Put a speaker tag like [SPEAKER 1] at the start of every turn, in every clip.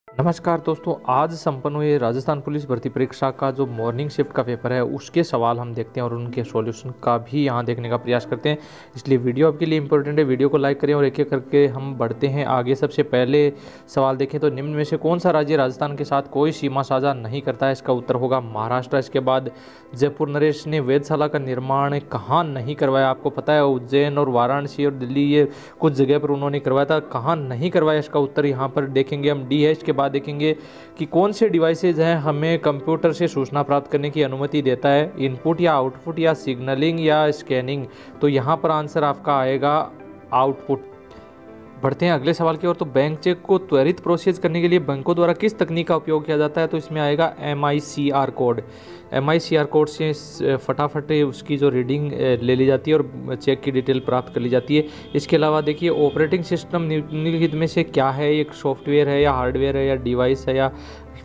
[SPEAKER 1] नमस्कार दोस्तों, आज संपन्न हुए राजस्थान पुलिस भर्ती परीक्षा का जो मॉर्निंग शिफ्ट का पेपर है उसके सवाल हम देखते हैं और उनके सॉल्यूशन का भी यहाँ देखने का प्रयास करते हैं। इसलिए वीडियो आपके लिए इंपॉर्टेंट है, वीडियो को लाइक करें और एक एक करके हम बढ़ते हैं आगे। सबसे पहले सवाल देखें तो निम्न में से कौन सा राज्य राजस्थान के साथ कोई सीमा साझा नहीं करता है? इसका उत्तर होगा महाराष्ट्र। इसके बाद जयपुर नरेश ने वेधशाला का निर्माण कहाँ नहीं करवाया? आपको पता है उज्जैन और वाराणसी और दिल्ली ये कुछ जगह पर उन्होंने करवाया था, कहाँ नहीं करवाया? इसका उत्तर यहाँ पर देखेंगे हम डी है। इसके बाद देखेंगे कि कौन से डिवाइसेज हैं हमें कंप्यूटर से सूचना प्राप्त करने की अनुमति देता है, इनपुट या आउटपुट या सिग्नलिंग या स्कैनिंग? तो यहाँ पर आंसर आपका आएगा आउटपुट। बढ़ते हैं अगले सवाल की ओर। तो बैंक चेक को त्वरित प्रोसेस करने के लिए बैंकों द्वारा किस तकनीक का उपयोग किया जाता है? तो इसमें आएगा MICR कोड। MICR कोड से फटाफट उसकी जो रीडिंग ले ली जाती है और चेक की डिटेल प्राप्त कर ली जाती है। इसके अलावा देखिए ऑपरेटिंग सिस्टम निम्नलिखित में से क्या है? एक सॉफ्टवेयर है या हार्डवेयर है या डिवाइस है या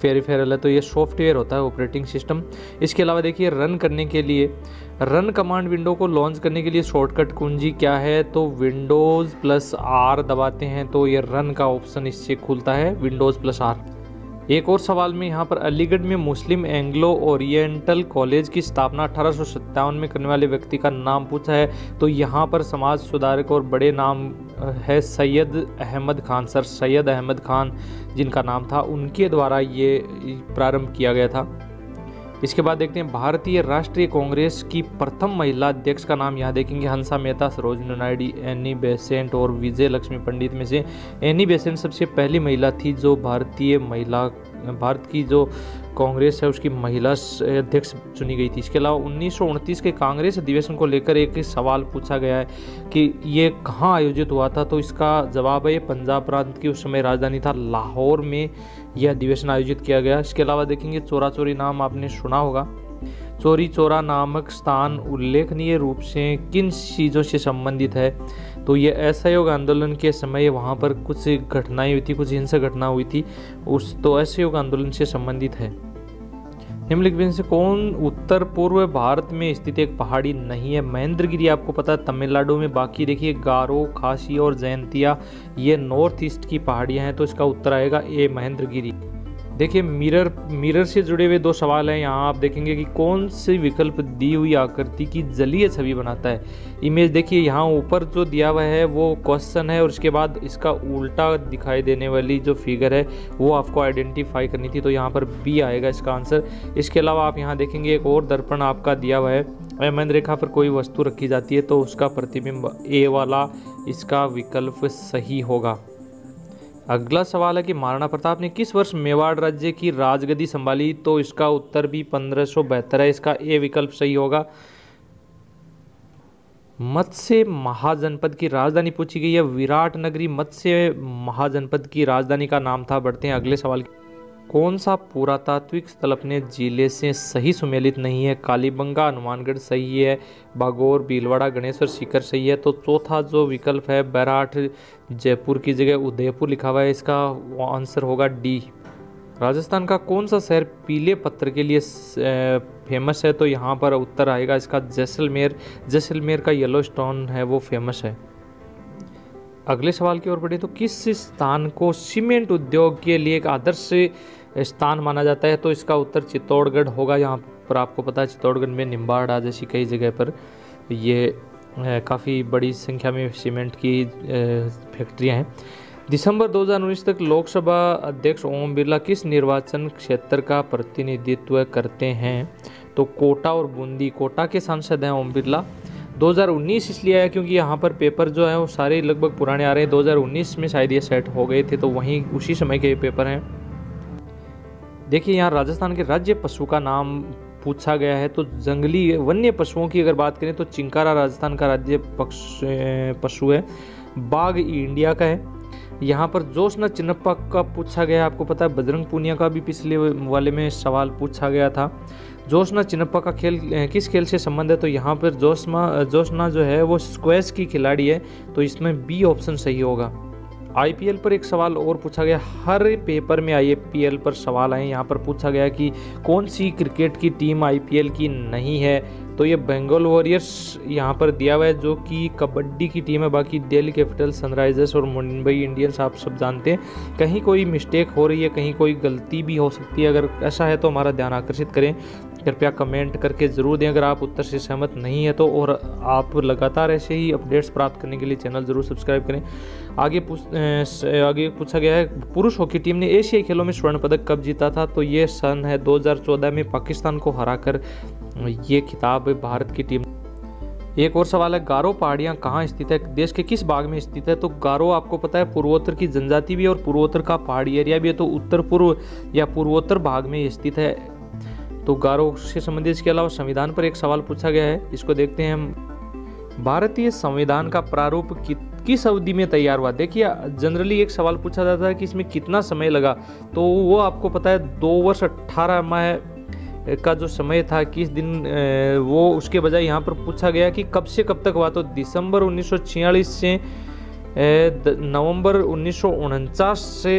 [SPEAKER 1] फेरिफेरल है? तो ये सॉफ्टवेयर होता है, ऑपरेटिंग सिस्टम। इसके अलावा देखिए रन करने के लिए, रन कमांड विंडो को लॉन्च करने के लिए शॉर्टकट कुंजी क्या है? तो Windows+R दबाते हैं तो ये रन का ऑप्शन इससे खुलता है, Windows+R। एक और सवाल में यहाँ पर अलीगढ़ में मुस्लिम एंग्लो ओरिएंटल कॉलेज की स्थापना 1857 में करने वाले व्यक्ति का नाम पूछा है। तो यहाँ पर समाज सुधारक और बड़े नाम है सैयद अहमद खान। सर सैयद अहमद खान जिनका नाम था, उनके द्वारा ये प्रारंभ किया गया था। इसके बाद देखते हैं भारतीय राष्ट्रीय कांग्रेस की प्रथम महिला अध्यक्ष का नाम। यहाँ देखेंगे हंसा मेहता, सरोजिनी नायडू, एनी बेसेंट और विजय लक्ष्मी पंडित में से एनी बेसेंट सबसे पहली महिला थी जो भारत की जो कांग्रेस है उसकी महिला अध्यक्ष चुनी गई थी। इसके अलावा 1929 के कांग्रेस अधिवेशन को लेकर एक सवाल पूछा गया है कि ये कहाँ आयोजित हुआ था? तो इसका जवाब है ये पंजाब प्रांत की उस समय राजधानी था लाहौर में यह अधिवेशन आयोजित किया गया। इसके अलावा देखेंगे चोरा चोरी नाम आपने सुना होगा। चोरी चोरा नामक स्थान उल्लेखनीय रूप से किन चीज़ों से संबंधित है? तो ये असहयोग आंदोलन के समय वहाँ पर कुछ घटनाएं हुई थी, कुछ हिंसक घटना हुई थी, तो असहयोग आंदोलन से संबंधित है। निम्नलिखित में से कौन उत्तर पूर्व भारत में स्थित एक पहाड़ी नहीं है? महेंद्रगिरी आपको पता है तमिलनाडु में। बाकी देखिए गारो, खासी और जयंतिया ये नॉर्थ ईस्ट की पहाड़ियाँ हैं, तो इसका उत्तर आएगा ए महेंद्रगिरी। देखिए मिरर से जुड़े हुए दो सवाल हैं। यहाँ आप देखेंगे कि कौन सी विकल्प दी हुई आकृति की जलीय छवि बनाता है? इमेज देखिए यहाँ ऊपर जो दिया हुआ है वो क्वेश्चन है और उसके बाद इसका उल्टा दिखाई देने वाली जो फिगर है वो आपको आइडेंटिफाई करनी थी, तो यहाँ पर बी आएगा इसका आंसर। इसके अलावा आप यहाँ देखेंगे एक और दर्पण आपका दिया हुआ है, अवमंद रेखा पर कोई वस्तु रखी जाती है तो उसका प्रतिबिंब ए वाला इसका विकल्प सही होगा। अगला सवाल है कि महाराणा प्रताप ने किस वर्ष मेवाड़ राज्य की राजगद्दी संभाली? तो इसका उत्तर भी 1572 है, इसका ए विकल्प सही होगा। मत्स्य महाजनपद की राजधानी पूछी गई है, विराट नगरी मत्स्य महाजनपद की राजधानी का नाम था। बढ़ते हैं अगले सवाल। कौन सा पुरातात्विक स्थल अपने जिले से सही सुमेलित नहीं है? कालीबंगा हनुमानगढ़ सही है, बागौर, भीलवाड़ा, गणेश्वर शिखर सही है। तो चौथा जो विकल्प है बैराठ, जयपुर की जगह उदयपुर लिखा हुआ है, इसका आंसर होगा डी। राजस्थान का कौन सा शहर पीले पत्थर के लिए फेमस है? तो यहाँ पर उत्तर आएगा इसका जैसलमेर। जैसलमेर का येलो स्टोन है वो फेमस है। अगले सवाल की ओर बढ़े तो किस स्थान को सीमेंट उद्योग के लिए एक आदर्श स्थान माना जाता है? तो इसका उत्तर चित्तौड़गढ़ होगा। यहाँ पर आपको पता है चित्तौड़गढ़ में निम्बाड़ा जैसी कई जगह पर ये काफ़ी बड़ी संख्या में सीमेंट की फैक्ट्रियाँ हैं। दिसंबर 2019 तक लोकसभा अध्यक्ष ओम बिरला किस निर्वाचन क्षेत्र का प्रतिनिधित्व करते हैं? तो कोटा और बूंदी, कोटा के सांसद हैं ओम बिरला। 2019 इसलिए आया क्योंकि यहाँ पर पेपर जो है वो सारे लगभग पुराने आ रहे हैं। 2019 में शायद ये सेट हो गए थे, तो वहीं उसी समय के पेपर हैं। देखिए यहाँ राजस्थान के राज्य पशु का नाम पूछा गया है, तो जंगली वन्य पशुओं की अगर बात करें तो चिंकारा राजस्थान का राज्य पशु है। बाघ इंडिया का है। यहाँ पर जोशना चिन्नप्पा का पूछा गया है, आपको पता है बजरंग पूनिया का भी पिछले वाले में सवाल पूछा गया था। जोशना चिन्नप्पा का खेल किस खेल से संबंध है? तो यहाँ पर जोशना जो है वो स्क्वैश की खिलाड़ी है, तो इसमें बी ऑप्शन सही होगा। आईपीएल पर एक सवाल और पूछा गया, हर पेपर में आईपीएल पर सवाल आए। यहाँ पर पूछा गया कि कौन सी क्रिकेट की टीम आईपीएल की नहीं है? तो ये बंगाल वॉरियर्स यहाँ पर दिया हुआ है जो कि कबड्डी की टीम है। बाकी दिल्ली कैपिटल, सनराइजर्स और मुंबई इंडियंस आप सब जानते हैं। कहीं कोई मिस्टेक हो रही है, कहीं कोई गलती भी हो सकती है, अगर ऐसा है तो हमारा ध्यान आकर्षित करें, कृपया कमेंट करके ज़रूर दें अगर आप उत्तर से सहमत नहीं है तो। और आप लगातार ऐसे ही अपडेट्स प्राप्त करने के लिए चैनल ज़रूर सब्सक्राइब करें। आगे पूछा गया है पुरुष हॉकी टीम ने एशियाई खेलों में स्वर्ण पदक कब जीता था, तो ये सन है 2014 में पाकिस्तान को हराकर ये खिताब भारत की टीम। एक और सवाल है, गारो पहाड़ियाँ कहाँ स्थित है, देश के किस भाग में स्थित है, तो गारो आपको पता है पूर्वोत्तर की जनजाति भी है और पूर्वोत्तर का पहाड़ी एरिया भी है, तो उत्तर पूर्व या पूर्वोत्तर भाग में स्थित है। तो गारो से संबंधित इसके अलावा संविधान पर एक सवाल पूछा गया है, इसको देखते हैं हम। भारतीय संविधान का प्रारूप किस अवधि में तैयार हुआ। देखिए जनरली एक सवाल पूछा जाता है कि इसमें कितना समय लगा, तो वो आपको पता है 2 वर्ष 18 माह का जो समय था, किस दिन वो उसके बजाय यहाँ पर पूछा गया कि कब से कब तक हुआ, तो दिसंबर 1946 से नवंबर 1949 से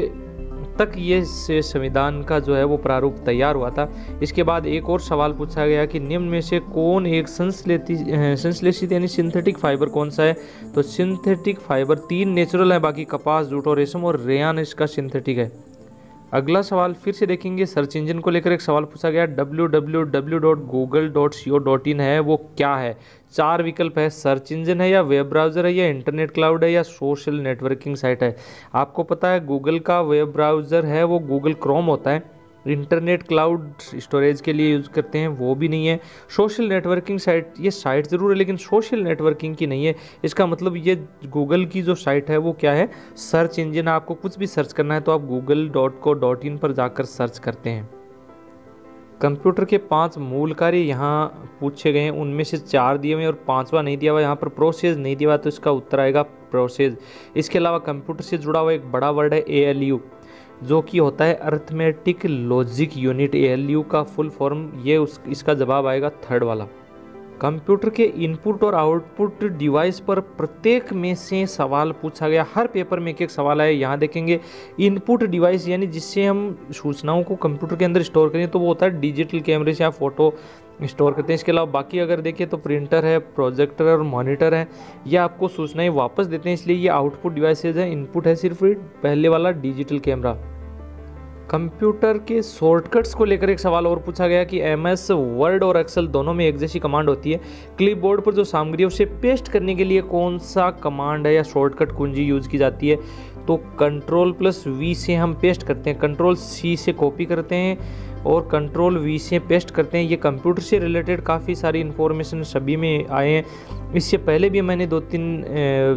[SPEAKER 1] तक ये संविधान का जो है वो प्रारूप तैयार हुआ था। इसके बाद एक और सवाल पूछा गया कि निम्न में से कौन एक संश्लेषित यानी सिंथेटिक फाइबर कौन सा है, तो सिंथेटिक फाइबर 3 नेचुरल है, बाकी कपास, जूट और रेशम और रेयान इसका सिंथेटिक है। अगला सवाल फिर से देखेंगे, सर्च इंजन को लेकर एक सवाल पूछा गया, www.google.co.in है वो क्या है। 4 विकल्प है, सर्च इंजन है या वेब ब्राउज़र है या इंटरनेट क्लाउड है या सोशल नेटवर्किंग साइट है। आपको पता है गूगल का वेब ब्राउज़र है वो गूगल क्रोम होता है, इंटरनेट क्लाउड स्टोरेज के लिए यूज़ करते हैं वो भी नहीं है, सोशल नेटवर्किंग साइट ये साइट ज़रूर है लेकिन सोशल नेटवर्किंग की नहीं है। इसका मतलब ये गूगल की जो साइट है वो क्या है, सर्च इंजन। आपको कुछ भी सर्च करना है तो आप google.co.in पर जाकर सर्च करते हैं। कंप्यूटर के 5 मूल कार्य यहाँ पूछे गए हैं, उनमें से 4 दिए हुए हैं और 5वां नहीं दिया हुआ। यहाँ पर प्रोसेस नहीं दिया हुआ तो इसका उत्तर आएगा प्रोसेस। इसके अलावा कंप्यूटर से जुड़ा हुआ एक बड़ा वर्ड है ALU, जो कि होता है अर्थमेटिक लॉजिक यूनिट। ALU का फुल फॉर्म ये इसका जवाब आएगा 3rd वाला। कंप्यूटर के इनपुट और आउटपुट डिवाइस पर प्रत्येक में से सवाल पूछा गया, हर पेपर में एक सवाल है। यहाँ देखेंगे इनपुट डिवाइस यानी जिससे हम सूचनाओं को कंप्यूटर के अंदर स्टोर करें तो वो होता है डिजिटल कैमरे से आप फोटो स्टोर करते हैं। इसके अलावा बाकी अगर देखें तो प्रिंटर है, प्रोजेक्टर और मॉनिटर है, ये आपको सूचनाएं वापस देते हैं, इसलिए ये आउटपुट डिवाइसेज है। इनपुट है सिर्फ पहले वाला डिजिटल कैमरा। कंप्यूटर के शॉर्टकट्स को लेकर एक सवाल और पूछा गया कि MS वर्ड और एक्सेल दोनों में एक जैसी कमांड होती है, क्लिपबोर्ड पर जो सामग्री है उसे पेस्ट करने के लिए कौन सा कमांड है या शॉर्टकट कुंजी यूज की जाती है, तो Ctrl+V से हम पेस्ट करते हैं, Ctrl+C से कॉपी करते हैं और Ctrl+V से पेस्ट करते हैं। ये कंप्यूटर से रिलेटेड काफ़ी सारी इन्फॉर्मेशन सभी में आए हैं। इससे पहले भी मैंने 2-3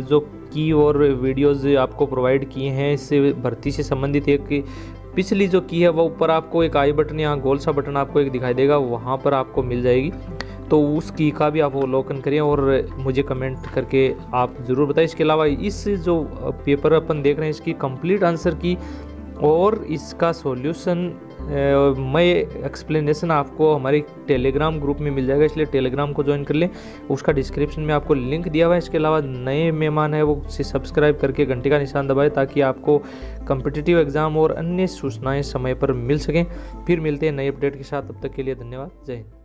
[SPEAKER 1] जो की और वीडियोज़ आपको प्रोवाइड किए हैं इससे भर्ती से संबंधित। एक पिछली जो की है वो ऊपर आपको एक आई बटन, यहाँ गोल सा बटन आपको एक दिखाई देगा, वहाँ पर आपको मिल जाएगी, तो उस की का भी आप अवलोकन करें और मुझे कमेंट करके आप ज़रूर बताएं। इसके अलावा इस जो पेपर अपन देख रहे हैं इसकी कंप्लीट आंसर की और इसका सॉल्यूशन मैं एक्सप्लेनेशन आपको हमारे टेलीग्राम ग्रुप में मिल जाएगा, इसलिए टेलीग्राम को ज्वाइन कर लें, उसका डिस्क्रिप्शन में आपको लिंक दिया हुआ है। इसके अलावा नए मेहमान है वो उसे सब्सक्राइब करके घंटे का निशान दबाएं ताकि आपको कॉम्पिटिटिव एग्ज़ाम और अन्य सूचनाएं समय पर मिल सकें। फिर मिलते हैं नए अपडेट के साथ, तब तक के लिए धन्यवाद, जय हिंद।